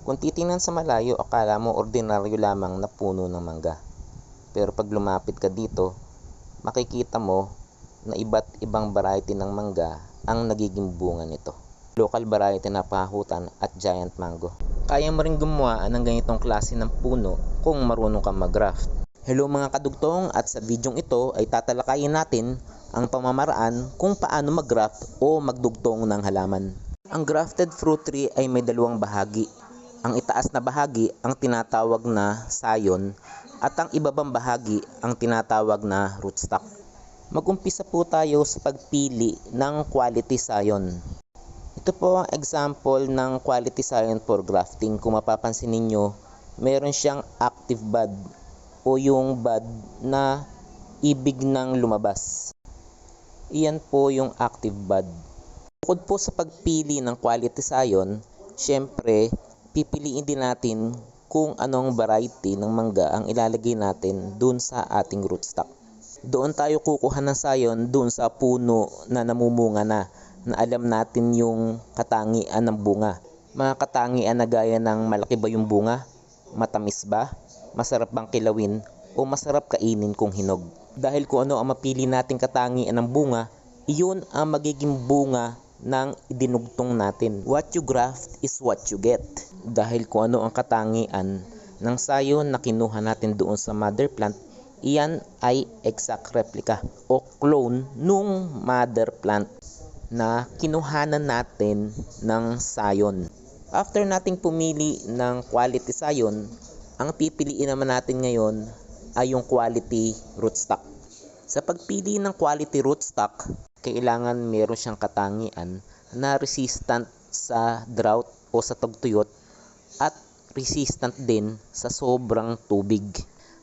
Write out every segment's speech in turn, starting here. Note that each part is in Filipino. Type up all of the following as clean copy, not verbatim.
Kung titingnan sa malayo, akala mo ordinaryo lamang na puno ng mangga. Pero pag lumapit ka dito, makikita mo na iba't ibang variety ng mangga ang nagiging bunga nito. Local variety na pahutan at giant mango. Kaya mo rin gumawa ng ganitong klase ng puno kung marunong kang mag-graft. Hello mga kadugtong, at sa videong ito ay tatalakayin natin ang pamamaraan kung paano mag-graft o magdugtong ng halaman. Ang grafted fruit tree ay may dalawang bahagi. Ang itaas na bahagi ang tinatawag na sayon at ang ibabang bahagi ang tinatawag na rootstock. Mag-umpisa po tayo sa pagpili ng quality sayon. Ito po ang example ng quality sayon for grafting. Kung mapapansin ninyo, meron siyang active bud o yung bud na ibig nang lumabas. Iyan po yung active bud. Bukod po sa pagpili ng quality sayon, syempre pipiliin din natin kung anong variety ng mangga ang ilalagay natin dun sa ating rootstock. Doon tayo kukuha ng sayon dun sa puno na namumunga na alam natin yung katangian ng bunga. Mga katangian na gaya ng malaki ba yung bunga, matamis ba, masarap bang kilawin, o masarap kainin kung hinog. Dahil kung ano ang mapili nating katangian ng bunga, iyon ang magiging bunga ng idinugtong natin. What you graft is what you get. Dahil kung ano ang katangian ng sayon na kinuha natin doon sa mother plant, iyan ay exact replica o clone nung mother plant na kinuhanan natin ng sayon. After nating pumili ng quality sayon, ang pipiliin naman natin ngayon ay yung quality rootstock. Sa pagpili ng quality rootstock, kailangan meron siyang katangian na resistant sa drought o sa tagtuyot at resistant din sa sobrang tubig.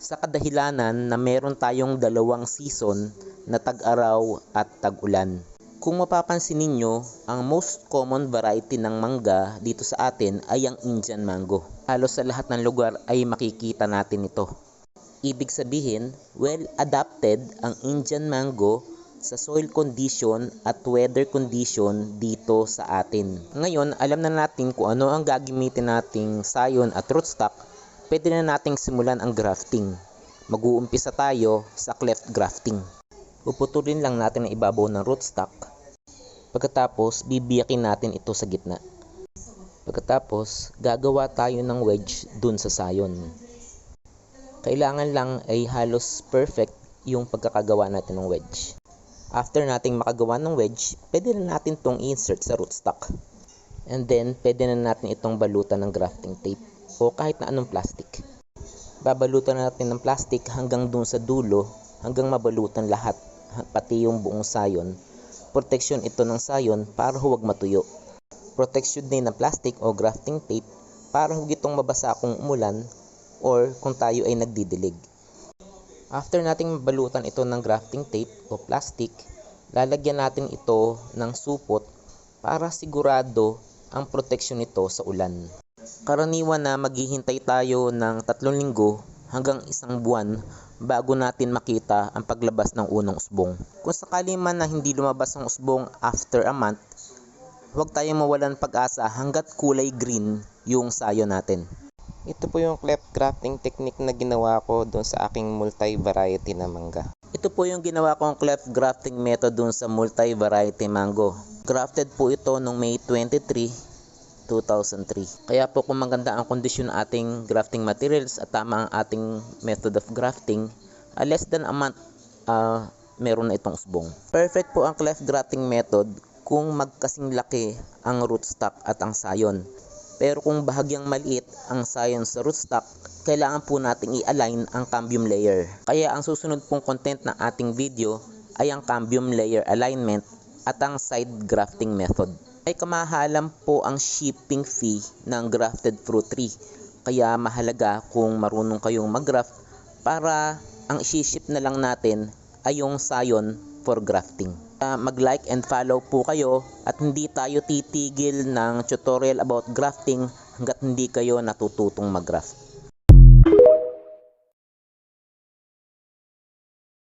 Sa kadahilanan na meron tayong dalawang season na tag-araw at tag-ulan. Kung mapapansin ninyo, ang most common variety ng mangga dito sa atin ay ang Indian mango. Halos sa lahat ng lugar ay makikita natin ito. Ibig sabihin, well adapted ang Indian mango sa soil condition at weather condition dito sa atin. Ngayon, alam na natin kung ano ang gagamitin nating sayon at rootstock, pwede na nating simulan ang grafting. Mag-uumpisa tayo sa cleft grafting. Puputulin lang natin ang ibabaw ng rootstock. Pagkatapos, bibiyakin natin ito sa gitna. Pagkatapos, gagawa tayo ng wedge dun sa sayon. Kailangan lang ay halos perfect yung pagkakagawa natin ng wedge. After nating makagawa ng wedge, pwede na natin itong insert sa rootstock. And then, pwede na natin itong balutan ng grafting tape o kahit na anong plastic. Babalutan natin ng plastic hanggang dun sa dulo, hanggang mabalutan lahat, pati yung buong sayon. Protection ito ng sayon para huwag matuyo. Protection din ng plastic o grafting tape para huwag itong mabasa kung umulan or kung tayo ay nagdidilig. After nating mabalutan ito ng grafting tape o plastic, lalagyan natin ito ng supot para sigurado ang protection nito sa ulan. Karaniwan na maghihintay tayo ng 3 linggo hanggang 1 buwan bago natin makita ang paglabas ng unang usbong. Kung sakali man na hindi lumabas ang usbong after a month, huwag tayong mawalan pag-asa hanggat kulay green yung sayon natin. Ito po yung cleft grafting technique na ginawa ko doon sa aking multi-variety na mangga. Ito po yung ginawa kong cleft grafting method doon sa multi-variety mango. Grafted po ito noong May 23, 2003. Kaya po kung maganda ang kondisyon ng ating grafting materials at tama ang ating method of grafting, less than a month, meron na itong usbong. Perfect po ang cleft grafting method kung magkasing laki ang rootstock at ang sayon. Pero kung bahagyang maliit ang sayon sa rootstock, kailangan po nating i-align ang cambium layer. Kaya ang susunod pong content ng ating video ay ang cambium layer alignment at ang side grafting method. Ay kamahalan po ang shipping fee ng grafted fruit tree. Kaya mahalaga kung marunong kayong mag-graft para ang isi-ship na lang natin ay yung sayon for grafting. Mag-like and follow po kayo at hindi tayo titigil ng tutorial about grafting hanggat hindi kayo natututong mag-graft.